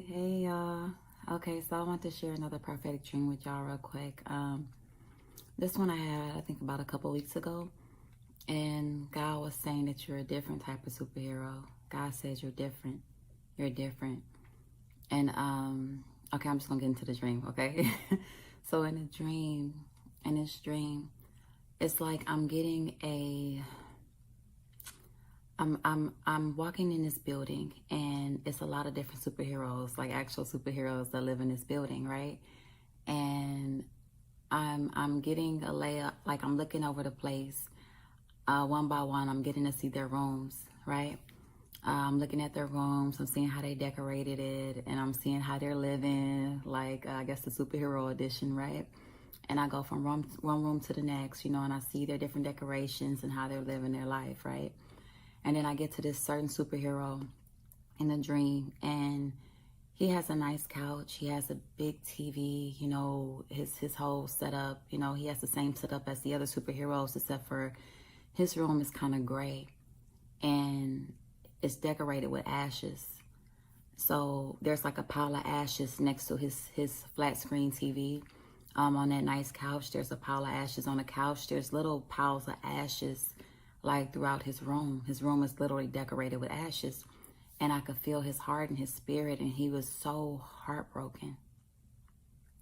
Hey y'all. Okay, so I want to share another prophetic dream with y'all real quick. This one I had, I think, about a couple weeks ago, and God was saying that you're a different type of superhero. God says you're different. You're different. And okay, I'm just gonna get into the dream, okay? So in this dream, it's like I'm walking in this building, and it's a lot of different superheroes, like actual superheroes that live in this building, right? And I'm getting a layup, like I'm looking over the place, one by one. I'm getting to see their rooms, right? I'm looking at their rooms. I'm seeing how they decorated it, and I'm seeing how they're living, like I guess the superhero edition, right? And I go from one room to the next, and I see their different decorations and how they're living their life, right? And then I get to this certain superhero in the dream, and he has a nice couch. He has a big TV, his whole setup. He has the same setup as the other superheroes, except for his room is kind of gray, and it's decorated with ashes. So there's like a pile of ashes next to his flat screen TV. On that nice couch, there's a pile of ashes on the couch. There's little piles of ashes like throughout his room. His room is literally decorated with ashes. And I could feel his heart and his spirit, and he was so heartbroken.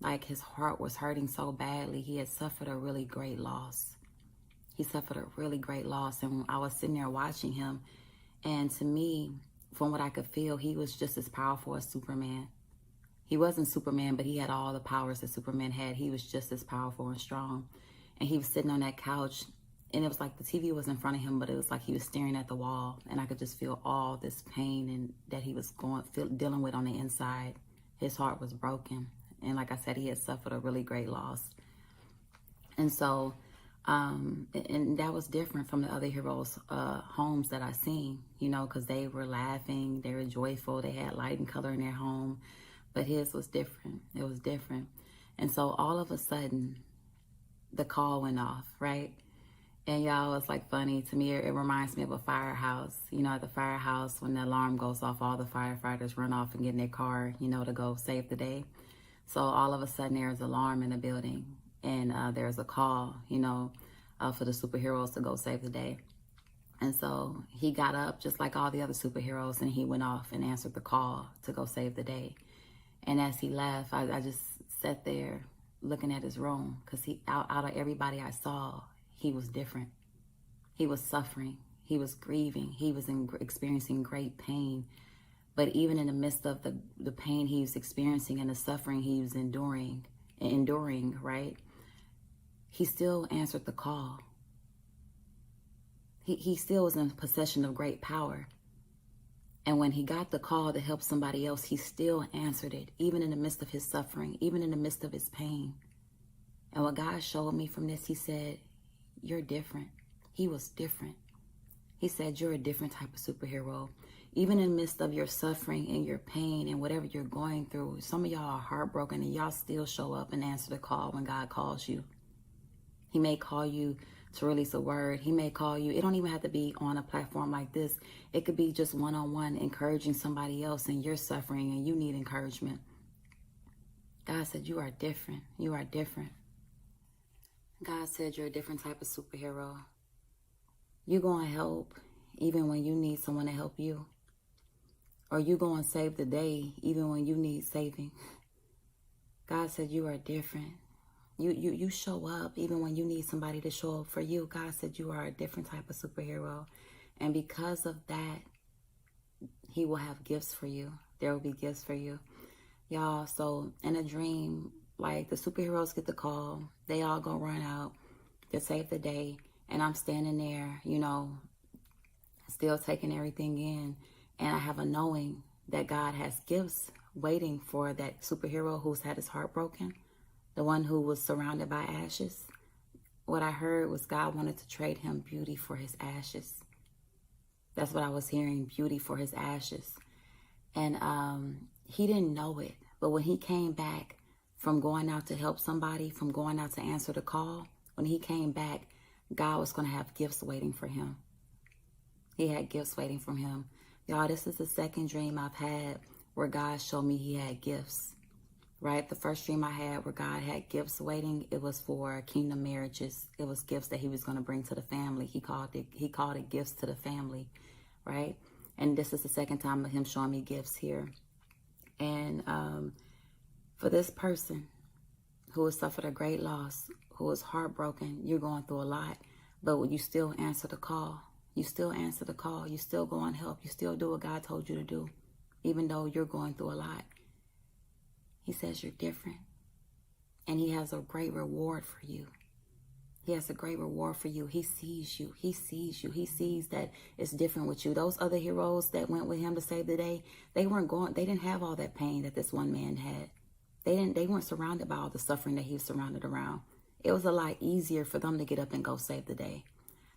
Like his heart was hurting so badly. He had suffered a really great loss. He suffered a really great loss. And I was sitting there watching him, and to me, from what I could feel, he was just as powerful as Superman. He wasn't Superman, but he had all the powers that Superman had. He was just as powerful and strong. And he was sitting on that couch, and it was like the TV was in front of him, but it was like he was staring at the wall, and I could just feel all this pain and that he was dealing with on the inside. His heart was broken, and like I said, he had suffered a really great loss. And so, and that was different from the other heroes' homes that I seen, because they were laughing, they were joyful, they had light and color in their home, but his was different. It was different. And so all of a sudden, the call went off, right? And y'all, it's like funny to me. It reminds me of a firehouse. At the firehouse, when the alarm goes off, all the firefighters run off and get in their car, to go save the day. So all of a sudden, there's an alarm in the building, and there's a call, for the superheroes to go save the day. And so he got up just like all the other superheroes, and he went off and answered the call to go save the day. And as he left, I just sat there looking at his room, because out of everybody I saw, he was different. He was suffering. He was grieving. He was experiencing great pain. But even in the midst of the pain he was experiencing and the suffering he was enduring, right? He still answered the call. He still was in possession of great power. And when he got the call to help somebody else, he still answered it, even in the midst of his suffering, even in the midst of his pain. And what God showed me from this, he said, you're different. He was different. He said, you're a different type of superhero. Even in the midst of your suffering and your pain and whatever you're going through, some of y'all are heartbroken, and y'all still show up and answer the call when God calls you. He may call you to release a word. He may call you. It don't even have to be on a platform like this. It could be just one-on-one, encouraging somebody else, and you're suffering and you need encouragement. God said, you are different. You are different. God said, you're a different type of superhero. You're going to help even when you need someone to help you. Or you going to save the day even when you need saving. God said, you are different. You show up even when you need somebody to show up for you. God said, you are a different type of superhero. And because of that, he will have gifts for you. There will be gifts for you. Y'all, so in a dream, like the superheroes get the call, they all go run out to save the day, and I'm standing there, still taking everything in, and I have a knowing that God has gifts waiting for that superhero who's had his heart broken, the one who was surrounded by ashes. What I heard was God wanted to trade him beauty for his ashes. That's what I was hearing, beauty for his ashes. And he didn't know it, but when he came back from going out to help somebody, from going out to answer the call, when he came back, God was going to have gifts waiting for him. He had gifts waiting for him. Y'all, this is the second dream I've had where God showed me he had gifts, right? The first dream I had where God had gifts waiting, it was for kingdom marriages. It was gifts that he was going to bring to the family. He called it gifts to the family, right? And this is the second time of him showing me gifts here. And for this person who has suffered a great loss, who is heartbroken, you're going through a lot, but you still answer the call. You still answer the call. You still go and help. You still do what God told you to do, even though you're going through a lot. He says you're different, and he has a great reward for you. He has a great reward for you. He sees you. He sees you. He sees that it's different with you. Those other heroes that went with him to save the day, they didn't have all that pain that this one man had. They weren't surrounded by all the suffering that he was surrounded around. It was a lot easier for them to get up and go save the day.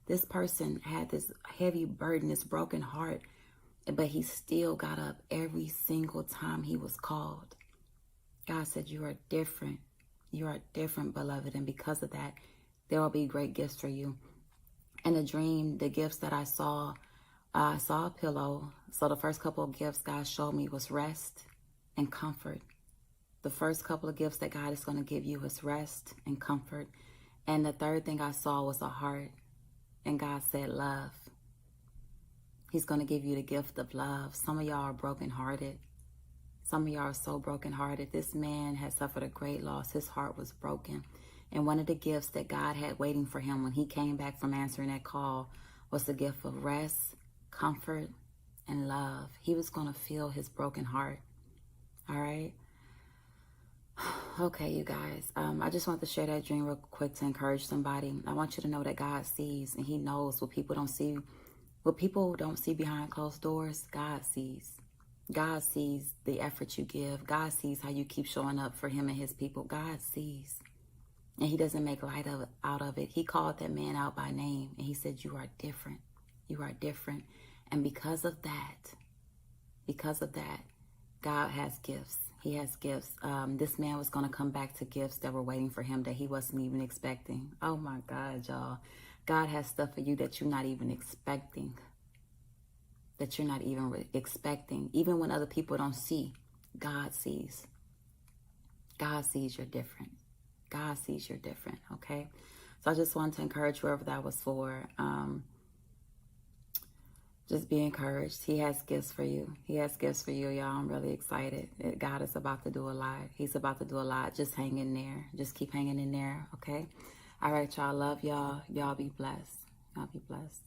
This person had this heavy burden, this broken heart, but he still got up every single time he was called. God said, you are different. You are different, beloved. And because of that, there will be great gifts for you. In the dream, the gifts that I saw a pillow. So the first couple of gifts God showed me was rest and comfort. The first couple of gifts that God is going to give you is rest and comfort. And the third thing I saw was a heart. And God said love. He's going to give you the gift of love. Some of y'all are brokenhearted. Some of y'all are so brokenhearted. This man had suffered a great loss. His heart was broken. And one of the gifts that God had waiting for him when he came back from answering that call was the gift of rest, comfort, and love. He was going to feel his broken heart. All right? Okay, you guys. I just want to share that dream real quick to encourage somebody. I want you to know that God sees and he knows what people don't see. What people don't see behind closed doors, God sees. God sees the effort you give. God sees how you keep showing up for him and his people. God sees. And he doesn't make light out of it. He called that man out by name and he said, you are different. You are different. And because of that, God has gifts. He has gifts. This man was going to come back to gifts that were waiting for him that he wasn't even expecting. Oh my God, y'all. God has stuff for you that you're not even expecting. That you're not even expecting. Even when other people don't see, God sees. God sees you're different. God sees you're different, okay? So I just wanted to encourage whoever that was for. Just be encouraged. He has gifts for you. He has gifts for you, y'all. I'm really excited. God is about to do a lot. He's about to do a lot. Just hang in there. Just keep hanging in there, okay? All right, y'all. Love y'all. Y'all be blessed. Y'all be blessed.